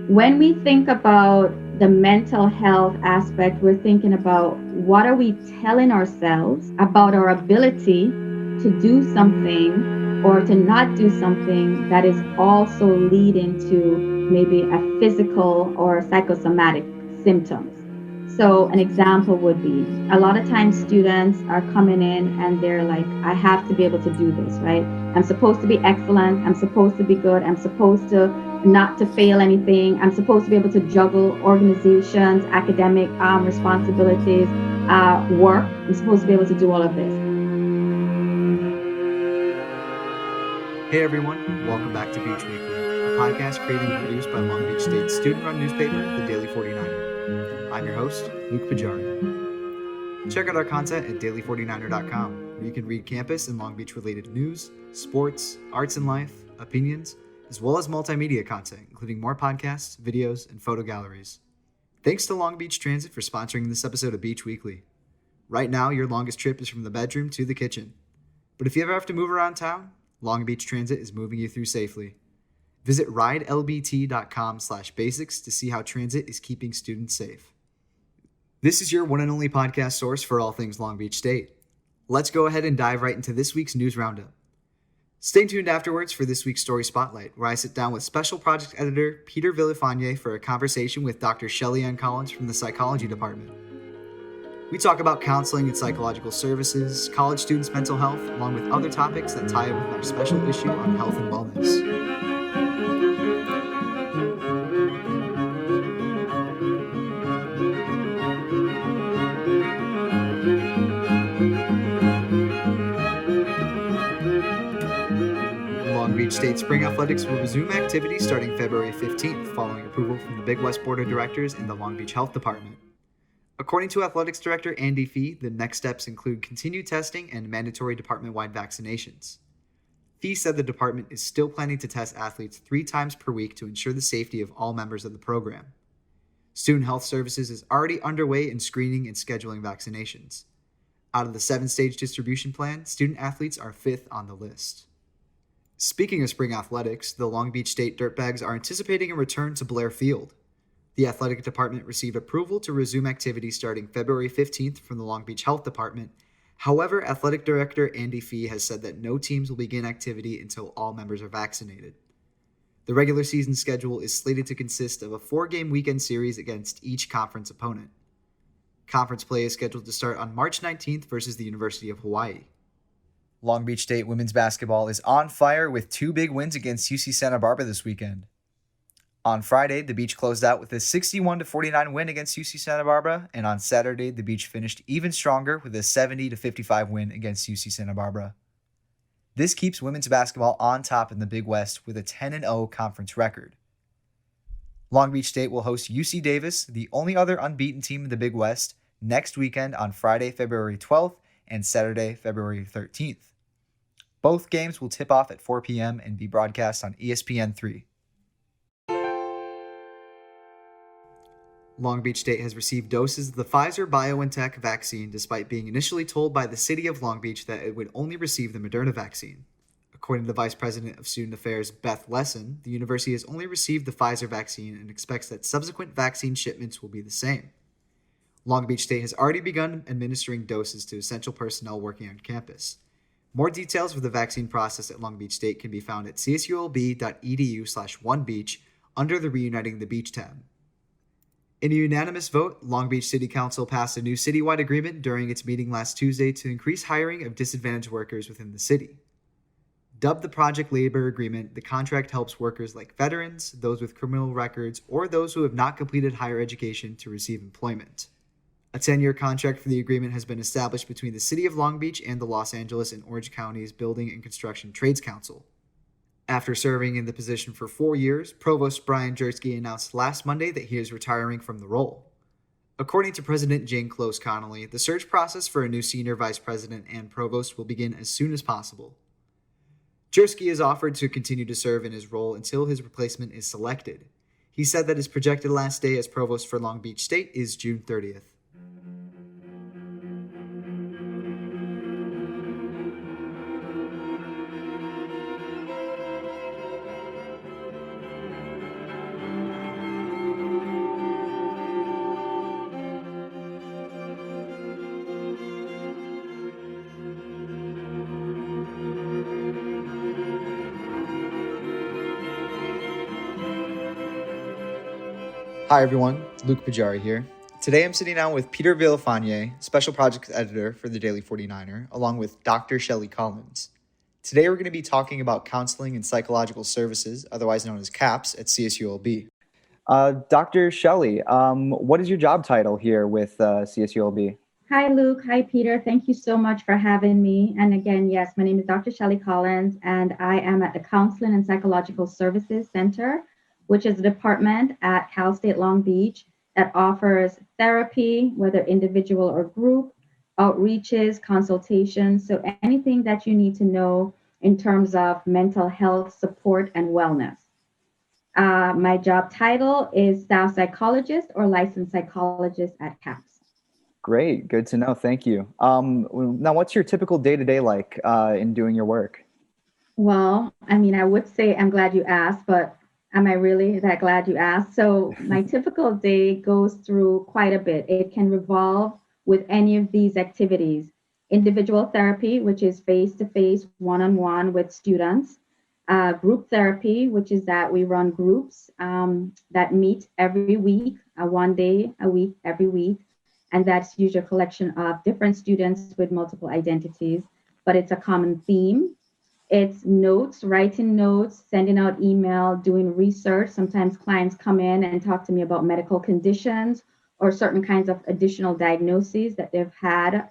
When we think about the mental health aspect, we're thinking about what are we telling ourselves about our ability to do something or to not do something that is also leading to maybe a physical or psychosomatic symptoms. So an example would be a lot of times students are coming in and they're like, I have to be able to do this, right? I'm supposed to be excellent. I'm supposed to be good. I'm supposed to not to fail anything. I'm supposed to be able to juggle organizations, academic responsibilities, work. I'm supposed to be able to do all of this. Hey everyone, welcome back to Beach Weekly, a podcast created and produced by Long Beach State's student-run newspaper, the Daily 49er. I'm your host, Luke Pajari. Check out our content at daily49er.com, where you can read campus and Long Beach-related news, sports, arts and life, opinions, as well as multimedia content, including more podcasts, videos, and photo galleries. Thanks to Long Beach Transit for sponsoring this episode of Beach Weekly. Right now, your longest trip is from the bedroom to the kitchen. But if you ever have to move around town, Long Beach Transit is moving you through safely. Visit ridelbt.com/basics to see how transit is keeping students safe. This is your one and only podcast source for all things Long Beach State. Let's go ahead and dive right into this week's news roundup. Stay tuned afterwards for this week's Story Spotlight, where I sit down with Special Project Editor Peter Villafane for a conversation with Dr. Shelly-Ann Collins from the Psychology Department. We talk about counseling and psychological services, college students' mental health, along with other topics that tie in with our special issue on health and wellness. Long Beach State Spring Athletics will resume activity starting February 15th, following approval from the Big West Board of Directors and the Long Beach Health Department. According to Athletics Director Andy Fee, the next steps include continued testing and mandatory department-wide vaccinations. Fee said the department is still planning to test athletes 3 times per week to ensure the safety of all members of the program. Student Health Services is already underway in screening and scheduling vaccinations. Out of the 7-stage distribution plan, student athletes are 5th on the list. Speaking of spring athletics, the Long Beach State Dirtbags are anticipating a return to Blair Field. The athletic department received approval to resume activity starting February 15th from the Long Beach Health Department. However, athletic director Andy Fee has said that no teams will begin activity until all members are vaccinated. The regular season schedule is slated to consist of a 4-game weekend series against each conference opponent. Conference play is scheduled to start on March 19th versus the University of Hawaii. Long Beach State women's basketball is on fire with 2 big wins against UC Santa Barbara this weekend. On Friday, the Beach closed out with a 61-49 win against UC Santa Barbara, and on Saturday, the Beach finished even stronger with a 70-55 win against UC Santa Barbara. This keeps women's basketball on top in the Big West with a 10-0 conference record. Long Beach State will host UC Davis, the only other unbeaten team in the Big West, next weekend on Friday, February 12th and Saturday, February 13th. Both games will tip off at 4 p.m. and be broadcast on ESPN3. Long Beach State has received doses of the Pfizer BioNTech vaccine despite being initially told by the city of Long Beach that it would only receive the Moderna vaccine. According to the Vice President of Student Affairs, Beth Lesson, the university has only received the Pfizer vaccine and expects that subsequent vaccine shipments will be the same. Long Beach State has already begun administering doses to essential personnel working on campus. More details for the vaccine process at Long Beach State can be found at csulb.edu/onebeach under the Reuniting the Beach tab. In a unanimous vote, Long Beach City Council passed a new citywide agreement during its meeting last Tuesday to increase hiring of disadvantaged workers within the city. Dubbed the Project Labor Agreement, the contract helps workers like veterans, those with criminal records, or those who have not completed higher education to receive employment. A 10-year contract for the agreement has been established between the City of Long Beach and the Los Angeles and Orange Counties Building and Construction Trades Council. After serving in the position for 4 years, Provost Brian Jersky announced last Monday that he is retiring from the role. According to President Jane Close Connolly, the search process for a new senior vice president and provost will begin as soon as possible. Jersky is offered to continue to serve in his role until his replacement is selected. He said that his projected last day as provost for Long Beach State is June 30th. Hi everyone, Luke Pajari here. Today I'm sitting down with Peter Villafane, Special Projects Editor for the Daily 49er, along with Dr. Shelly-Ann Collins. Today we're going to be talking about counseling and psychological services, otherwise known as CAPS, at CSULB. Dr. Shelly, what is your job title here with CSULB? Hi, Luke. Hi, Peter. Thank you so much for having me. And again, yes, my name is Dr. Shelly-Ann Collins, and I am at the Counseling and Psychological Services Center, which is a department at Cal State Long Beach that offers therapy, whether individual or group, outreaches, consultations. So anything that you need to know in terms of mental health support and wellness. My job title is staff psychologist or licensed psychologist at CAPS. Great, good to know. Thank you. Now, what's your typical day-to-day like in doing your work? Well, I mean, I would say I'm glad you asked, but am I really that glad you asked? So my typical day goes through quite a bit. It can revolve with any of these activities. Individual therapy, which is face-to-face, one-on-one with students. Group therapy, which is that we run groups that meet every week, one day a week, every week. And that's usually a collection of different students with multiple identities, but it's a common theme. It's notes, writing notes, sending out email, doing research. Sometimes clients come in and talk to me about medical conditions or certain kinds of additional diagnoses that they've had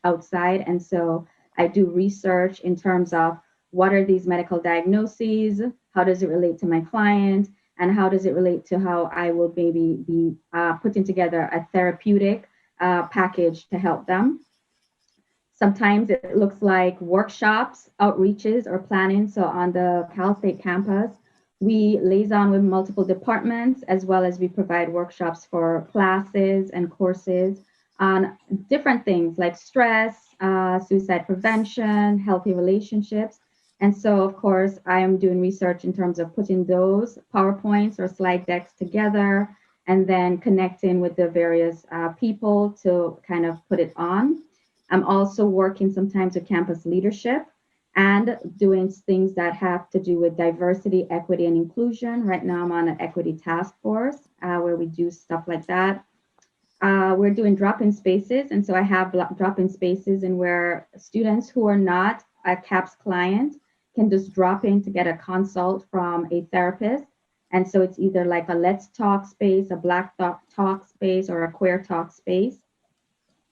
outside. And so I do research in terms of what are these medical diagnoses? How does it relate to my client? And how does it relate to how I will maybe be putting together a therapeutic package to help them? Sometimes it looks like workshops, outreaches, or planning. So on the Cal State campus, we liaison with multiple departments, as well as we provide workshops for classes and courses on different things like stress, suicide prevention, healthy relationships. And so, of course, I am doing research in terms of putting those PowerPoints or slide decks together and then connecting with the various people to kind of put it on. I'm also working sometimes with campus leadership and doing things that have to do with diversity, equity, and inclusion. Right now, I'm on an equity task force where we do stuff like that. We're doing drop-in spaces. And so I have drop-in spaces and where students who are not a CAPS client can just drop in to get a consult from a therapist. And so it's either like a let's talk space, a black talk space, or a queer talk space.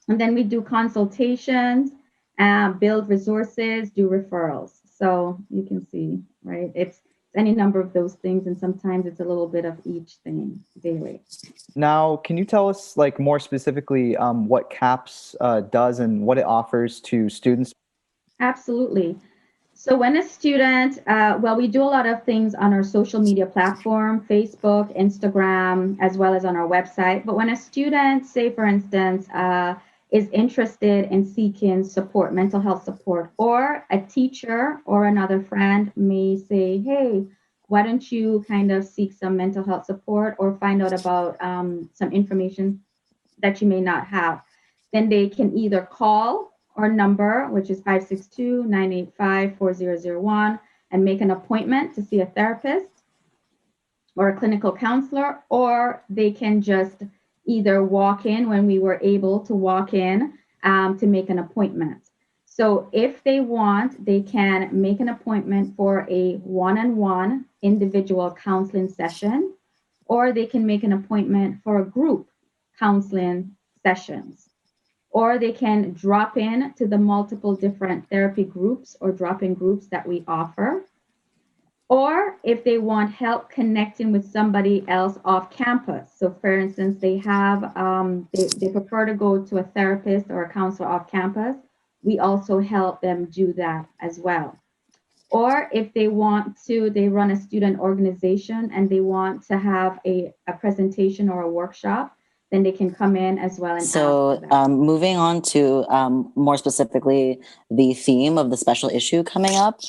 And then we do consultations, build resources, do referrals. So you can see, right? It's any number of those things, and sometimes it's a little bit of each thing daily. Now, can you tell us like more specifically what CAPS does and what it offers to students? Absolutely. So when a student, we do a lot of things on our social media platform, Facebook, Instagram, as well as on our website. But when a student, say for instance, is interested in seeking support, mental health support, or a teacher or another friend may say, hey, why don't you kind of seek some mental health support or find out about some information that you may not have, then they can either call our number, which is 562-985-4001, and make an appointment to see a therapist or a clinical counselor, or they can just either walk in when we were able to walk in to make an appointment. So if they want, they can make an appointment for a one-on-one individual counseling session, or they can make an appointment for a group counseling sessions, or they can drop in to the multiple different therapy groups or drop-in groups that we offer. Or if they want help connecting with somebody else off campus. So for instance, they have, they prefer to go to a therapist or a counselor off campus. We also help them do that as well. Or if they want to, they run a student organization and they want to have a presentation or a workshop, then they can come in as well. And so moving on to more specifically the theme of the special issue coming up,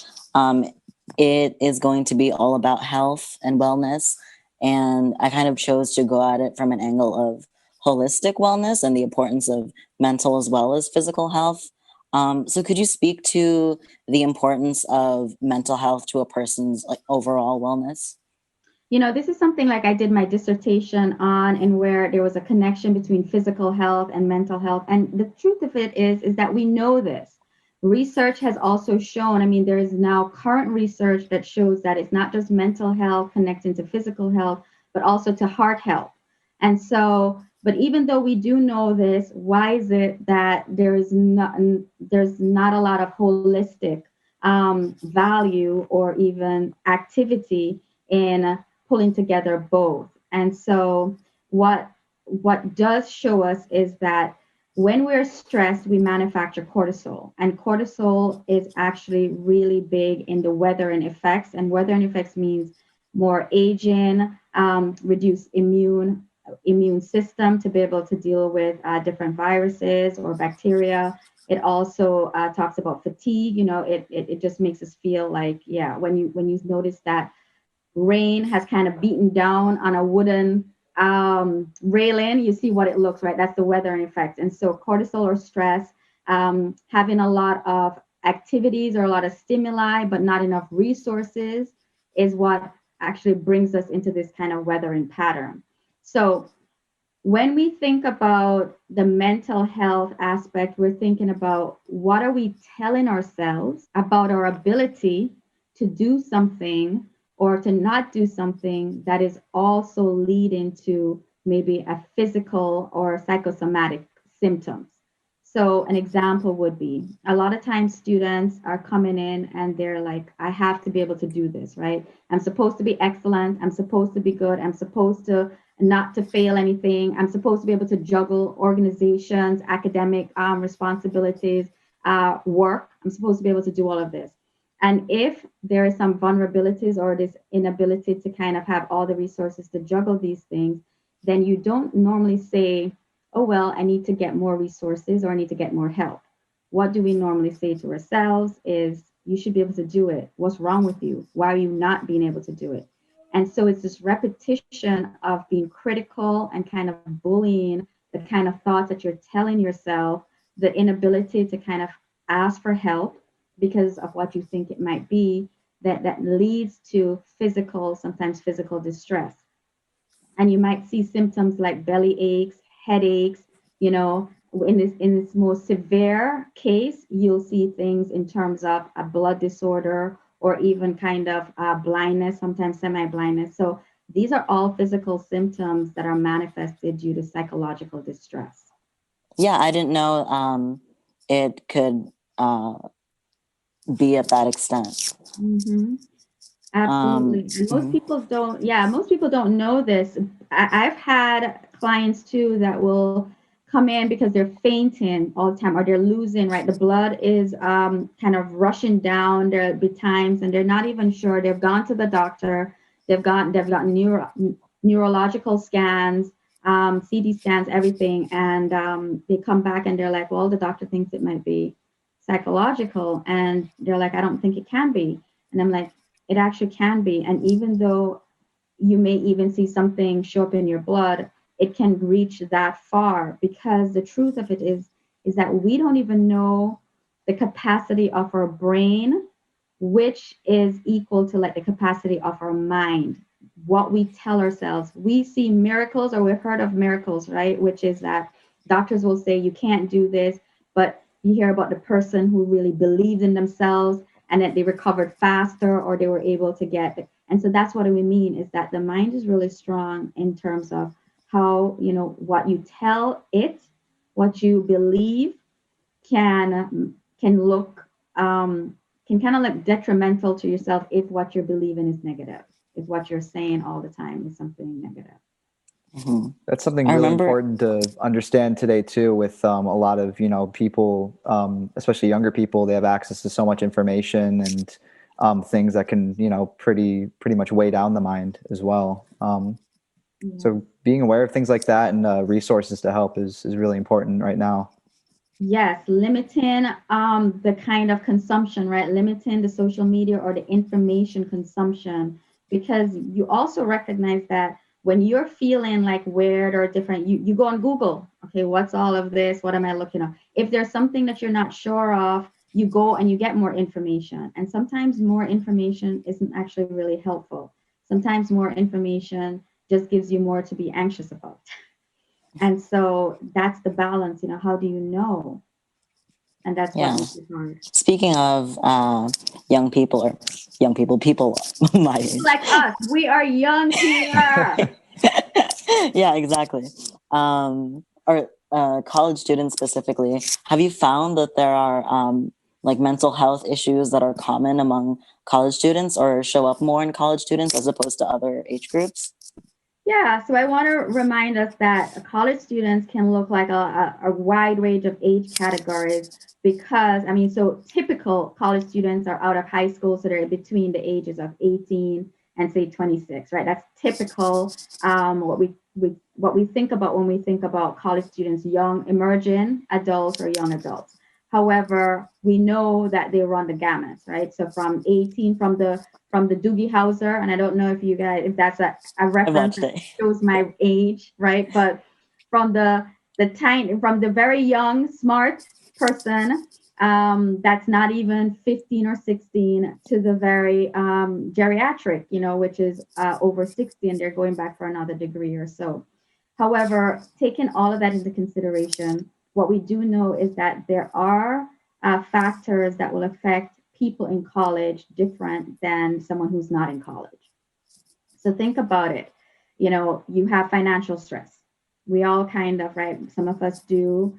it is going to be all about health and wellness. And I kind of chose to go at it from an angle of holistic wellness and the importance of mental as well as physical health. So could you speak to the importance of mental health to a person's like overall wellness? This is something like I did my dissertation on, and where there was a connection between physical health and mental health. And the truth of it is that we know this. Research has also shown, I mean, there is now current research that shows that it's not just mental health connecting to physical health, but also to heart health. And so, but even though we do know this, why is it that there's not a lot of holistic value or even activity in pulling together both? And so what does show us is that when we're stressed, we manufacture cortisol, and cortisol is actually really big in the weathering effects. And weathering effects means more aging, reduced immune system to be able to deal with different viruses or bacteria. It also talks about fatigue. It just makes us feel like, yeah, when you notice that rain has kind of beaten down on a wooden railing, you see what it looks like. That's the weathering effect. And so cortisol or stress, having a lot of activities or a lot of stimuli, but not enough resources, is what actually brings us into this kind of weathering pattern. So when we think about the mental health aspect, we're thinking about what are we telling ourselves about our ability to do something or to not do something that is also leading to maybe a physical or psychosomatic symptoms. So an example would be a lot of times students are coming in and they're like, I have to be able to do this, right? I'm supposed to be excellent. I'm supposed to be good. I'm supposed to not to fail anything. I'm supposed to be able to juggle organizations, academic responsibilities, work. I'm supposed to be able to do all of this. And if there is some vulnerabilities or this inability to kind of have all the resources to juggle these things, then you don't normally say, oh, well, I need to get more resources or I need to get more help. What do we normally say to ourselves is, you should be able to do it. What's wrong with you? Why are you not being able to do it? And so it's this repetition of being critical and kind of bullying the kind of thoughts that you're telling yourself, the inability to kind of ask for help because of what you think it might be, that leads to sometimes physical distress. And you might see symptoms like belly aches, headaches. In this most severe case, you'll see things in terms of a blood disorder or even kind of blindness, sometimes semi-blindness. So these are all physical symptoms that are manifested due to psychological distress. Yeah, I didn't know it could be at that extent. Mm-hmm. Absolutely. And most people don't know this. I've had clients too that will come in because they're fainting all the time or they're losing, right? The blood is kind of rushing down. There'll be times and they're not even sure. They've gone to the doctor. They've gotten neurological scans, CT scans, everything. And they come back and they're like, well, the doctor thinks it might be psychological. And they're like, I don't think it can be. And I'm like, it actually can be. And even though you may even see something show up in your blood, it can reach that far, because the truth of it is that we don't even know the capacity of our brain, which is equal to like the capacity of our mind. What we tell ourselves, we see miracles, or we've heard of miracles, right? Which is that doctors will say you can't do this, but you hear about the person who really believed in themselves and that they recovered faster, or they were able to get it. And so that's what we mean, is that the mind is really strong in terms of how, what you tell it, what you believe can look can kind of look detrimental to yourself if what you're believing is negative, if what you're saying all the time is something negative. Mm-hmm. That's something I really remember- important to understand today too, with a lot of people, especially younger people. They have access to so much information and things that can pretty much weigh down the mind as well. So being aware of things like that and resources to help is really important right now. Yes, limiting the kind of consumption, right? Limiting the social media or the information consumption, because you also recognize that when you're feeling like weird or different, you go on Google. Okay, what's all of this? What am I looking at? If there's something that you're not sure of, you go and you get more information. And sometimes more information isn't actually really helpful. Sometimes more information just gives you more to be anxious about. And so that's the balance, how do you know? And that's what Yeah. makes it hard. Speaking of people my age. Like us, we are young here. Yeah, exactly. Or college students specifically, have you found that there are like mental health issues that are common among college students or show up more in college students as opposed to other age groups? Yeah, so I want to remind us that college students can look like a wide range of age categories because, so typical college students are out of high school, so they're between the ages of 18 and say 26, right? That's typical. What we think about when we think about college students, young emerging adults or young adults. However, we know that they run the gamut, right? So from 18, from the Doogie Howser, and I don't know if that's a reference that shows my age, right? But from from the very young, smart person that's not even 15 or 16 to the very geriatric, which is over 60 and they're going back for another degree or so. However, taking all of that into consideration, what we do know is that there are factors that will affect people in college different than someone who's not in college. So think about it. You have financial stress. We all kind of, right? Some of us do.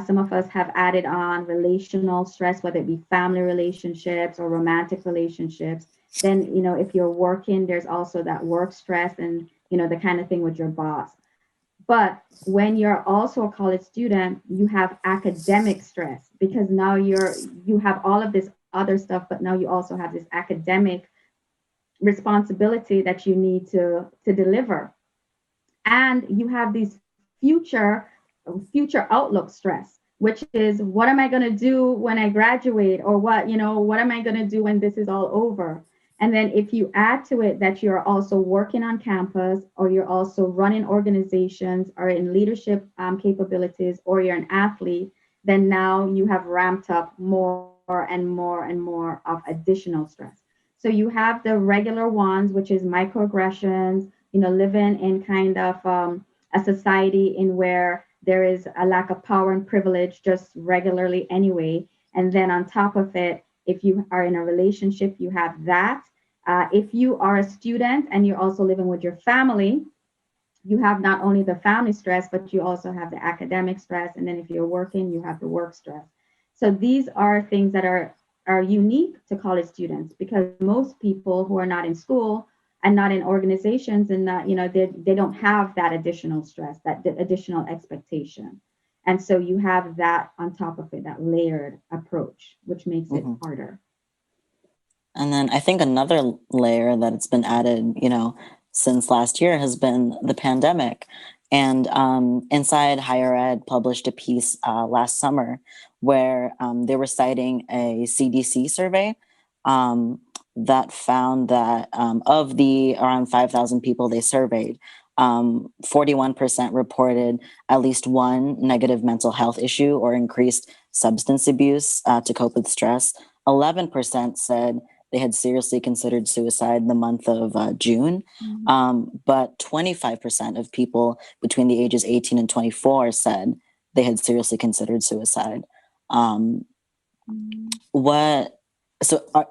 Some of us have added on relational stress, whether it be family relationships or romantic relationships. Then, if you're working, there's also that work stress and, the kind of thing with your boss. But when you're also a college student, you have academic stress because now you have all of this other stuff, but now you also have this academic responsibility that you need to deliver. And you have these future outlook stress, which is what am I going to do when I graduate, or what am I going to do when this is all over? And then if you add to it that you're also working on campus, or you're also running organizations, or in leadership capabilities, or you're an athlete, then now you have ramped up more and more and more of additional stress. So you have the regular ones, which is microaggressions, living in kind of a society in where there is a lack of power and privilege just regularly anyway. And then on top of it, if you are in a relationship, you have that. If you are a student and you're also living with your family, you have not only the family stress, but you also have the academic stress. And then if you're working, you have the work stress. So these are things that are unique to college students because most people who are not in school and not in organizations and not, they don't have that additional stress, that additional expectation. And so you have that on top of it, that layered approach, which makes it harder. And then I think another layer that it's been added, since last year has been the pandemic. And Inside Higher Ed published a piece last summer where they were citing a CDC survey that found that of the around 5,000 people they surveyed, 41% reported at least one negative mental health issue or increased substance abuse to cope with stress. 11% said they had seriously considered suicide in the month of June. But 25% of people between the ages 18 and 24 said they had seriously considered suicide.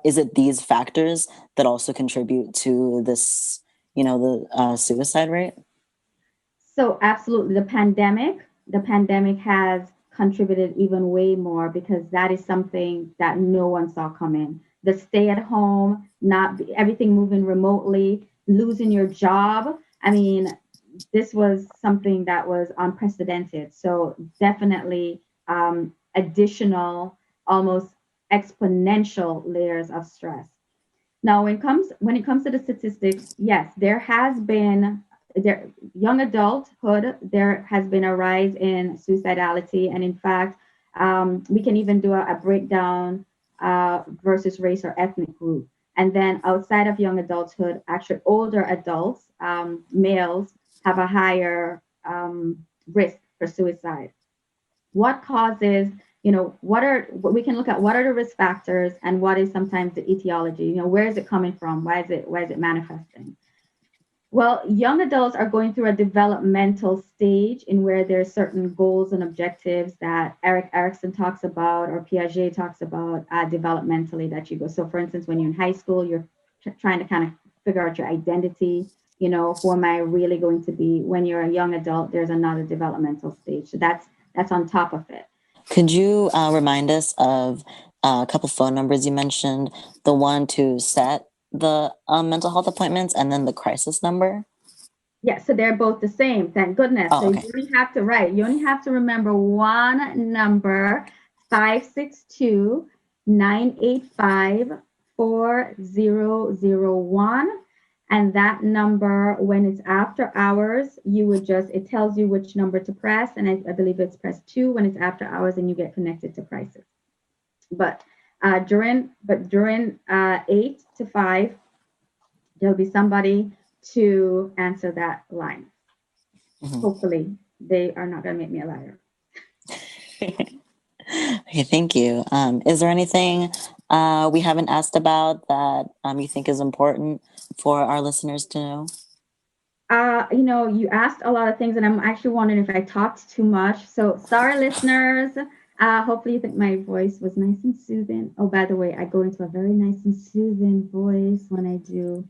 Is it these factors that also contribute to this, the suicide rate? So absolutely, the pandemic has contributed even way more because that is something that no one saw coming. The stay at home, not everything moving remotely, losing your job. I mean, this was something that was unprecedented. So definitely additional, almost exponential layers of stress. Now, when it comes to the statistics, yes, there has been young adulthood. There has been a rise in suicidality, and in fact, we can even do a breakdown versus race or ethnic group. And then outside of young adulthood, actually older adults, males, have a higher risk for suicide. What causes, we can look at what are the risk factors and what is sometimes the etiology, where is it coming from? Why is it manifesting? Well, young adults are going through a developmental stage in where there's certain goals and objectives that Eric Erickson talks about or Piaget talks about developmentally that you go. So, for instance, when you're in high school, you're trying to kind of figure out your identity. You know, who am I really going to be? When you're a young adult, there's another developmental stage. So that's on top of it. Could you remind us of a couple phone numbers you mentioned? The one to set the mental health appointments and then the crisis number? Yeah, so they're both the same. Thank goodness. Oh, So okay. you only have to write. You only have to remember one number, 562-985-4001. And that number, when it's after hours, you would just, it tells you which number to press. And I believe it's press 2 when it's after hours and you get connected to crisis. But during 8 to 5, there'll be somebody to answer that line. Mhm. Hopefully, they are not going to make me a liar. Okay, thank you. Is there anything we haven't asked about that you think is important for our listeners to know? You asked a lot of things, and I'm actually wondering if I talked too much. So sorry, listeners. Hopefully, you think my voice was nice and soothing. Oh, by the way, I go into a very nice and soothing voice when I do.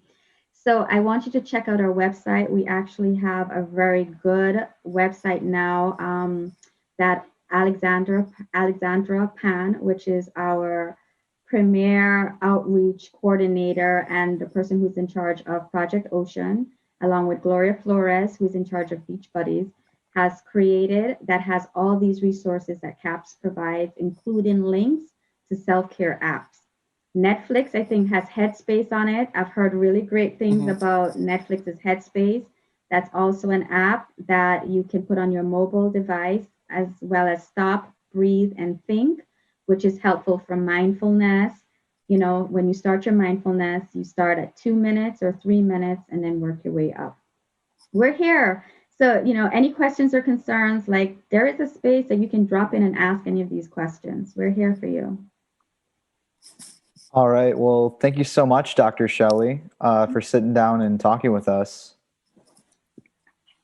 So I want you to check out our website. We actually have a very good website now that Alexandra Pan, which is our premier outreach coordinator and the person who's in charge of Project Ocean, along with Gloria Flores, who's in charge of Beach Buddies, has created that has all these resources that CAPS provides, including links to self-care apps. Netflix, I think, has Headspace on it. I've heard really great things about Netflix's Headspace. That's also an app that you can put on your mobile device, as well as Stop, Breathe, and Think, which is helpful for mindfulness. You know, when you start your mindfulness, you start at 2 minutes or 3 minutes and then work your way up. We're here. So, any questions or concerns, like there is a space that you can drop in and ask any of these questions. We're here for you. All right. Well, thank you so much, Dr. Shelley, for sitting down and talking with us.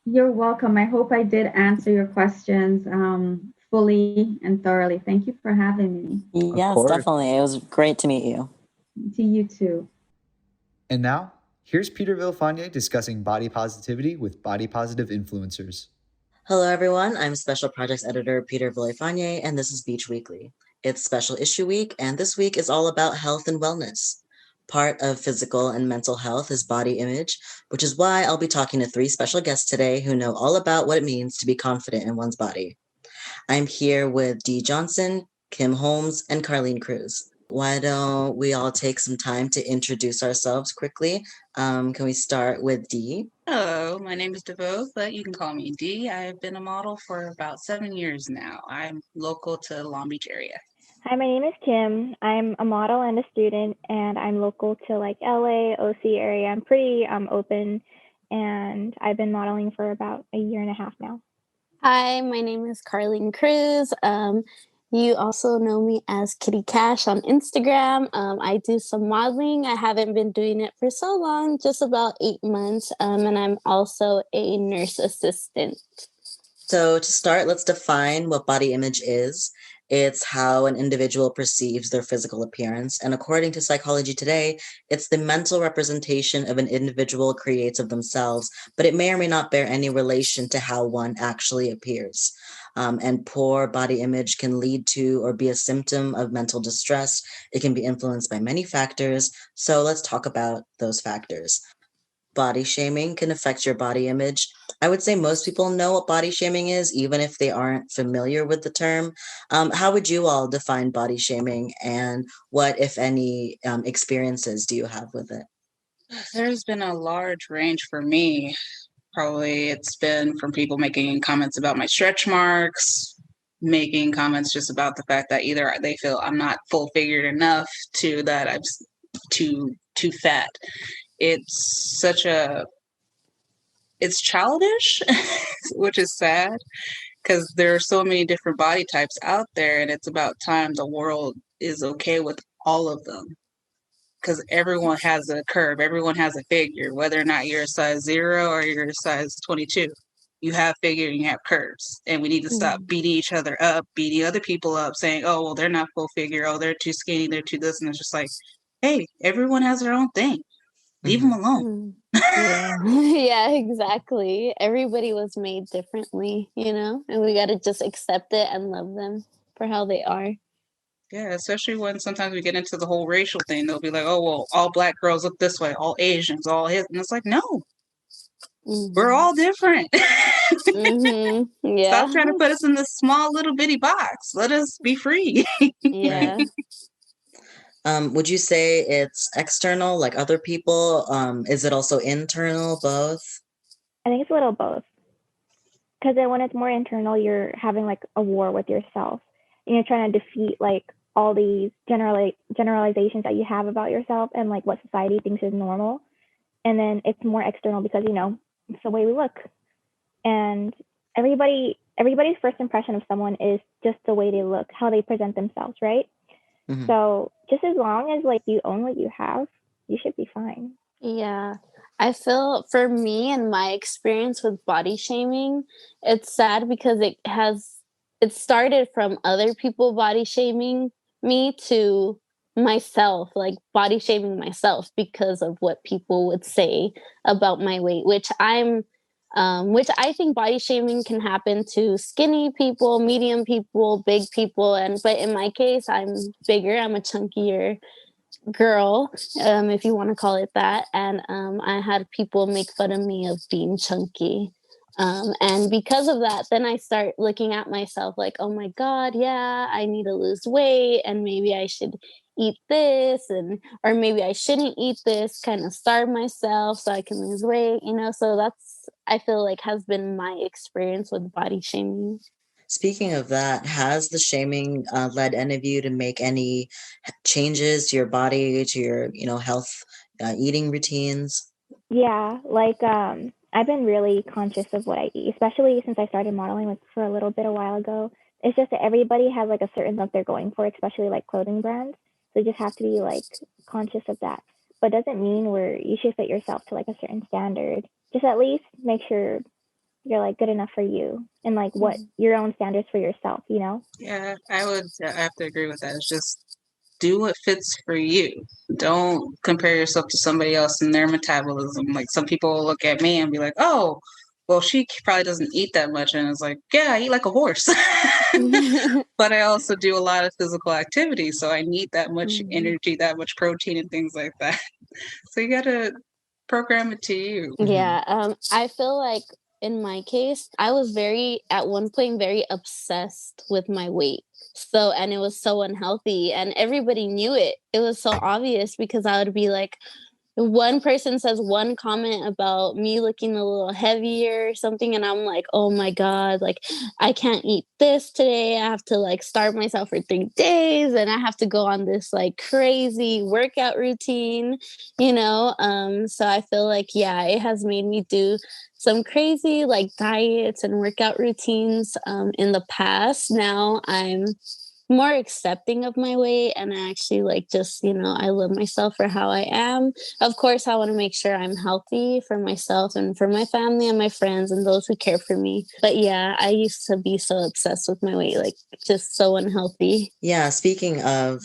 You're welcome. I hope I did answer your questions fully and thoroughly. Thank you for having me. Yes, definitely. It was great to meet you. To you too. And now, here's Peter Villafane discussing body positivity with body positive influencers. Hello, everyone. I'm Special Projects Editor Peter Villafane, and this is Beach Weekly. It's Special Issue Week, and this week is all about health and wellness. Part of physical and mental health is body image, which is why I'll be talking to 3 special guests today who know all about what it means to be confident in one's body. I'm here with Dee Johnston, Kim Holmes, and Carlene Cruz. Why don't we all take some time to introduce ourselves quickly? Can we start with Dee? Hello, my name is DeVoe, but you can call me Dee. I've been a model for about 7 years now. I'm local to the Long Beach area. Hi, my name is Kim. I'm a model and a student, and I'm local to like LA, OC area. I'm pretty open, and I've been modeling for about a year and a half now. Hi, my name is Carlene Cruz. You also know me as Kitty Cash on Instagram. I do some modeling. I haven't been doing it for so long, just about 8 months. And I'm also a nurse assistant. So to start, let's define what body image is. It's how an individual perceives their physical appearance. And according to Psychology Today, it's the mental representation of an individual creates of themselves, but it may or may not bear any relation to how one actually appears. And poor body image can lead to or be a symptom of mental distress. It can be influenced by many factors. So let's talk about those factors. Body shaming can affect your body image. I would say most people know what body shaming is, even if they aren't familiar with the term. How would you all define body shaming, and what, if any, experiences do you have with it? There's been a large range for me. Probably it's been from people making comments about my stretch marks, making comments just about the fact that either they feel I'm not full figured enough to that I'm too fat. It's it's childish, which is sad because there are so many different body types out there, and it's about time the world is okay with all of them. because everyone has a curve, everyone has a figure, whether or not you're a size 0 or you're a size 22. You have figure and you have curves, and we need to stop beating each other up, beating other people up, saying, oh, well, they're not full figure, oh, they're too skinny, they're too this, and it's just like, hey, everyone has their own thing. Leave them alone. Yeah. Yeah, exactly. Everybody was made differently, and we got to just accept it and love them for how they are. Yeah, especially when sometimes we get into the whole racial thing. They'll be like, oh, well, all Black girls look this way, all Asians, all his. And it's like, no, we're all different. Yeah. Stop trying to put us in this small little bitty box. Let us be free. Yeah. Would you say it's external, like other people? Is it also internal, both? I think it's a little both. Because then when it's more internal, you're having like a war with yourself. And you're trying to defeat like all these generalizations that you have about yourself and like what society thinks is normal. And then it's more external because, it's the way we look. And everybody's first impression of someone is just the way they look, how they present themselves, right? Mm-hmm. So just as long as like you own what you have, you should be fine. Yeah. I feel for me and my experience with body shaming, it's sad because it started from other people body shaming me to myself, like body shaming myself because of what people would say about my weight, which I think body shaming can happen to skinny people, medium people, big people. But in my case, I'm bigger, I'm a chunkier girl, if you want to call it that. And I had people make fun of me of being chunky. And because of that, then I start looking at myself like, oh my God, yeah, I need to lose weight and maybe I should eat this or maybe I shouldn't eat this, kind of starve myself so I can lose weight, so that's, I feel like has been my experience with body shaming. Speaking of that, has the shaming led any of you to make any changes to your body, to your, health, eating routines? Yeah, like I've been really conscious of what I eat, especially since I started modeling like for a little bit a while ago. It's just that everybody has like a certain look they're going for, especially like clothing brands. So you just have to be like conscious of that. But it doesn't mean you should fit yourself to like a certain standard. Just at least make sure you're like good enough for you and like what your own standards for yourself, Yeah, I have to agree with that. It's just do what fits for you. Don't compare yourself to somebody else and their metabolism. Like some people will look at me and be like, oh, well, she probably doesn't eat that much. And it's like, yeah, I eat like a horse. But I also do a lot of physical activity. So I need that much energy, that much protein and things like that. So you got to program it to you. Yeah. I feel like in my case, I was at one point, very obsessed with my weight. So, and it was so unhealthy and everybody knew it. It was so obvious because I would be like, one person says one comment about me looking a little heavier or something, and I'm like, oh my God, like I can't eat this today. I have to like starve myself for 3 days and I have to go on this like crazy workout routine, So I feel like, yeah, it has made me do some crazy like diets and workout routines in the past. Now I'm more accepting of my weight and I actually like just, I love myself for how I am. Of course, I want to make sure I'm healthy for myself and for my family and my friends and those who care for me. But yeah, I used to be so obsessed with my weight, like just so unhealthy. Yeah, speaking of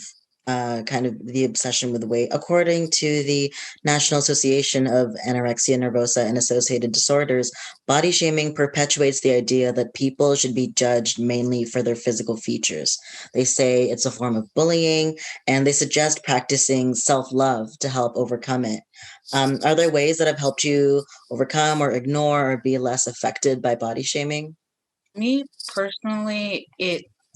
kind of the obsession with weight, according to the National Association of Anorexia Nervosa and Associated Disorders, body shaming perpetuates the idea that people should be judged mainly for their physical features. They say it's a form of bullying, and they suggest practicing self-love to help overcome it. Are there ways that have helped you overcome or ignore or be less affected by body shaming? Me personally,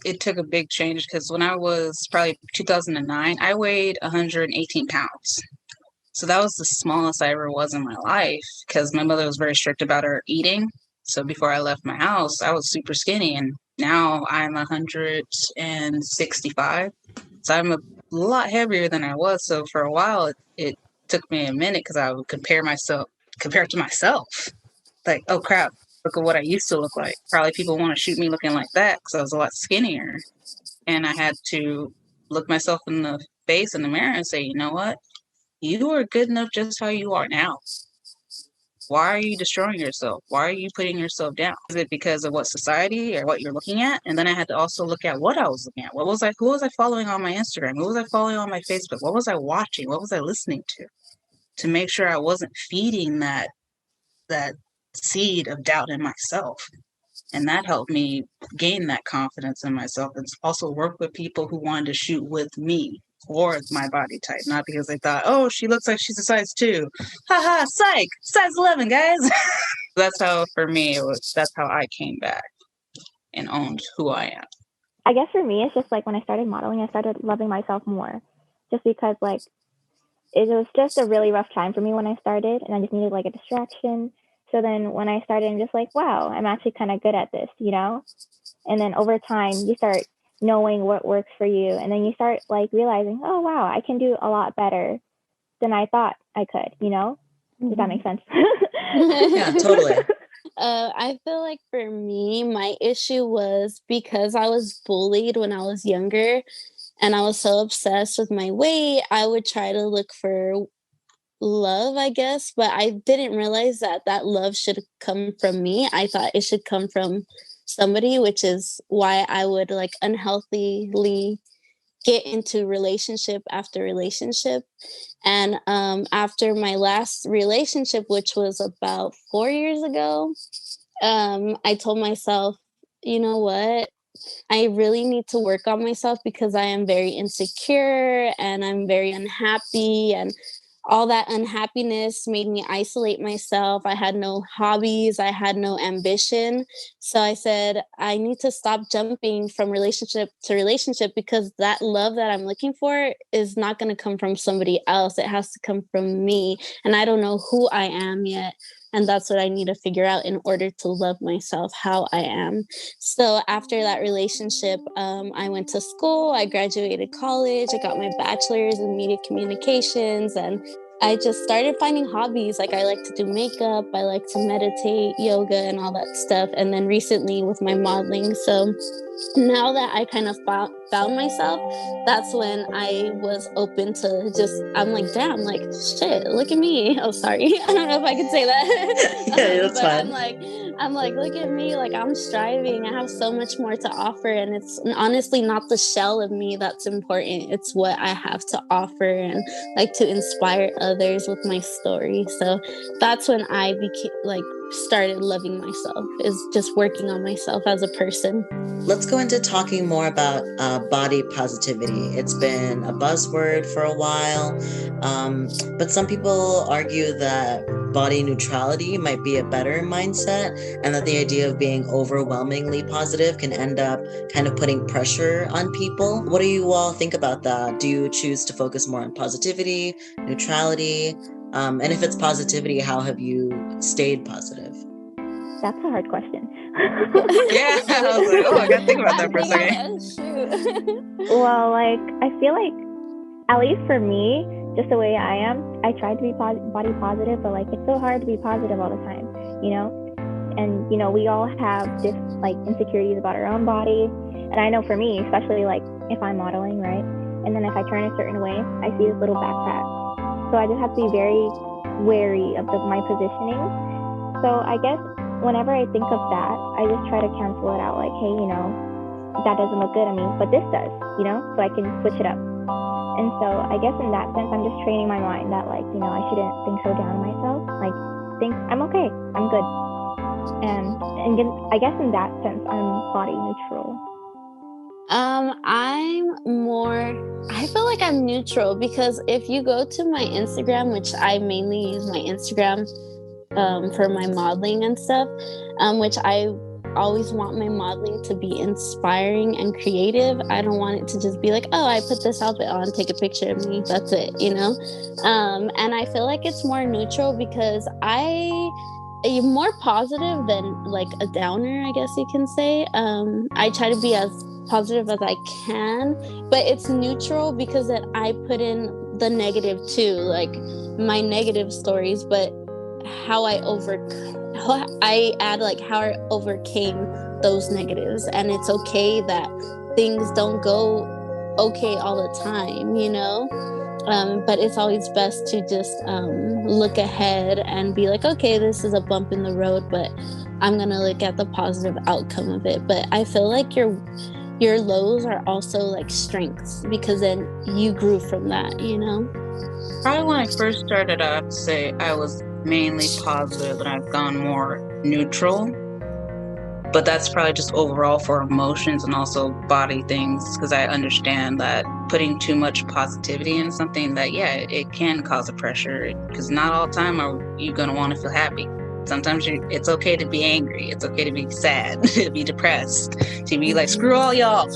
it took a big change because when I was probably 2009, I weighed 118 pounds. So that was the smallest I ever was in my life because my mother was very strict about her eating. So before I left my house, I was super skinny, and now I'm 165. So I'm a lot heavier than I was. So for a while, it took me a minute because I would compare to myself. Like, oh crap, look at what I used to look like. Probably people want to shoot me looking like that because I was a lot skinnier. And I had to look myself in the face in the mirror and say, you know what? you are good enough just how you are now. Why are you destroying yourself? Why are you putting yourself down? Is it because of what society or what you're looking at? And then I had to also look at what I was looking at. Who was I following on my Instagram? Who was I following on my Facebook? What was I watching? What was I listening to make sure I wasn't feeding that seed of doubt in myself. And that helped me gain that confidence in myself, and also work with people who wanted to shoot with me or my body type, not because they thought, oh, she looks like she's a size 2. Haha, psych, size 11, guys. That's how, for me, that's how I came back and owned who I am. I guess for me, it's just like when I started modeling, I started loving myself more, just because like it was just a really rough time for me when I started, and I just needed like a distraction. So then when I started, I'm just like, wow, I'm actually kind of good at this, you know? And then over time, you start knowing what works for you. And then you start like realizing, oh, wow, I can do a lot better than I thought I could, you know? Does that make sense? Yeah, totally. I feel like for me, my issue was because I was bullied when I was younger and I was so obsessed with my weight, I would try to look for love, I guess, but I didn't realize that love should come from me. I thought it should come from somebody, which is why I would like unhealthily get into relationship after relationship. And after my last relationship, which was about 4 years ago, I told myself, you know what? I really need to work on myself because I am very insecure and I'm very unhappy, and all that unhappiness made me isolate myself. I had no hobbies, I had no ambition. So I said, I need to stop jumping from relationship to relationship because that love that I'm looking for is not going to come from somebody else. It has to come from me. And I don't know who I am yet. And that's what I need to figure out in order to love myself, how I am. So after that relationship, I went to school, I graduated college, I got my bachelor's in media communications, and I just started finding hobbies. Like I like to do makeup, I like to meditate, yoga, and all that stuff. And then recently with my modeling. So now that I kind of found myself, that's when I was open to just, I'm like, damn, like, shit, look at me. Oh, sorry. I don't know if I can say that. Yeah, that's but fine. I'm like, look at me. Like, I'm striving. I have so much more to offer. And it's honestly not the shell of me that's important. It's what I have to offer and like to inspire others with my story. So that's when I became like, started loving myself, is just working on myself as a person. Let's go into talking more about body positivity. It's been a buzzword for a while, but some people argue that body neutrality might be a better mindset, and that the idea of being overwhelmingly positive can end up kind of putting pressure on people. What do you all think about that? Do you choose to focus more on positivity, neutrality? And if it's positivity, how have you stayed positive? That's a hard question. Yeah, I was like, oh, I gotta think about that for a second. Well, like, I feel like, at least for me, just the way I am, I try to be body positive, but like, it's so hard to be positive all the time, you know? And, you know, we all have this like insecurities about our own body. And I know for me, especially like if I'm modeling, right? And then if I turn a certain way, I see this little backpack. So I just have to be very wary of my positioning. So I guess whenever I think of that, I just try to cancel it out. Like, hey, you know, that doesn't look good on me, but this does, you know, so I can switch it up. And so I guess in that sense, I'm just training my mind that like, you know, I shouldn't think so down on myself. Like, think I'm okay, I'm good. And I guess in that sense, I'm body neutral. I feel like I'm neutral because if you go to my Instagram, which I mainly use my Instagram for my modeling and stuff, which I always want my modeling to be inspiring and creative. I don't want it to just be like, oh, I put this outfit on, take a picture of me, that's it, you know? And I feel like it's more neutral because I'm more positive than like a downer, I guess you can say. I try to be as positive as I can, but it's neutral because that I put in the negative too, like my negative stories, but how I add like how I overcame those negatives. And it's okay that things don't go okay all the time, you know? But it's always best to just look ahead and be like, okay, this is a bump in the road, but I'm gonna look at the positive outcome of it. But I feel like your lows are also like strengths, because then you grew from that, you know? Probably when I first started, I have to say I was mainly positive, and I've gone more neutral. But that's probably just overall for emotions and also body things, because I understand that putting too much positivity in something, that, yeah, it can cause a pressure, because not all the time are you going to want to feel happy. Sometimes it's okay to be angry. It's okay to be sad, to be depressed, to be like, screw all y'all.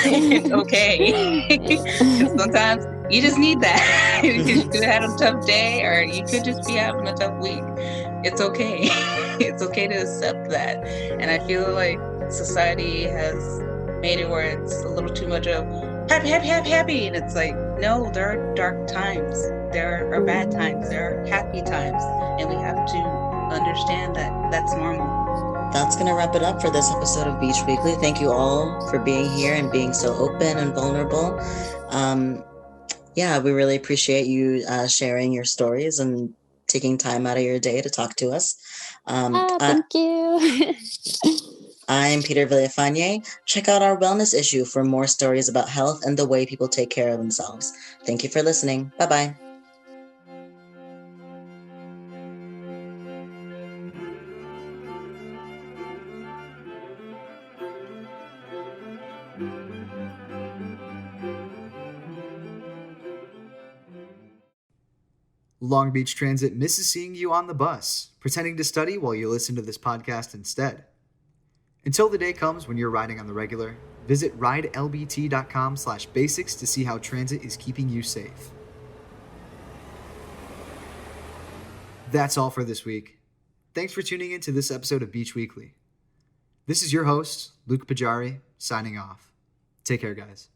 It's okay. And sometimes you just need that because you could have had a tough day, or you could just be having a tough week. It's okay. It's okay to accept that. And I feel like society has made it where it's a little too much of happy, happy, happy, happy. And it's like, no, there are dark times. There are bad times. There are happy times. And we have to understand that that's normal. That's going to wrap it up for this episode of Beach Weekly. Thank you all for being here and being so open and vulnerable. Yeah, we really appreciate you sharing your stories and taking time out of your day to talk to us. Thank you. I'm Peter Villafane. Check out our wellness issue for more stories about health and the way people take care of themselves. Thank you for listening. Bye-bye. Long Beach Transit misses seeing you on the bus, pretending to study while you listen to this podcast instead. Until the day comes when you're riding on the regular, visit ridelbt.com/basics to see how transit is keeping you safe. That's all for this week. Thanks for tuning in to this episode of Beach Weekly. This is your host, Luke Pajari, signing off. Take care, guys.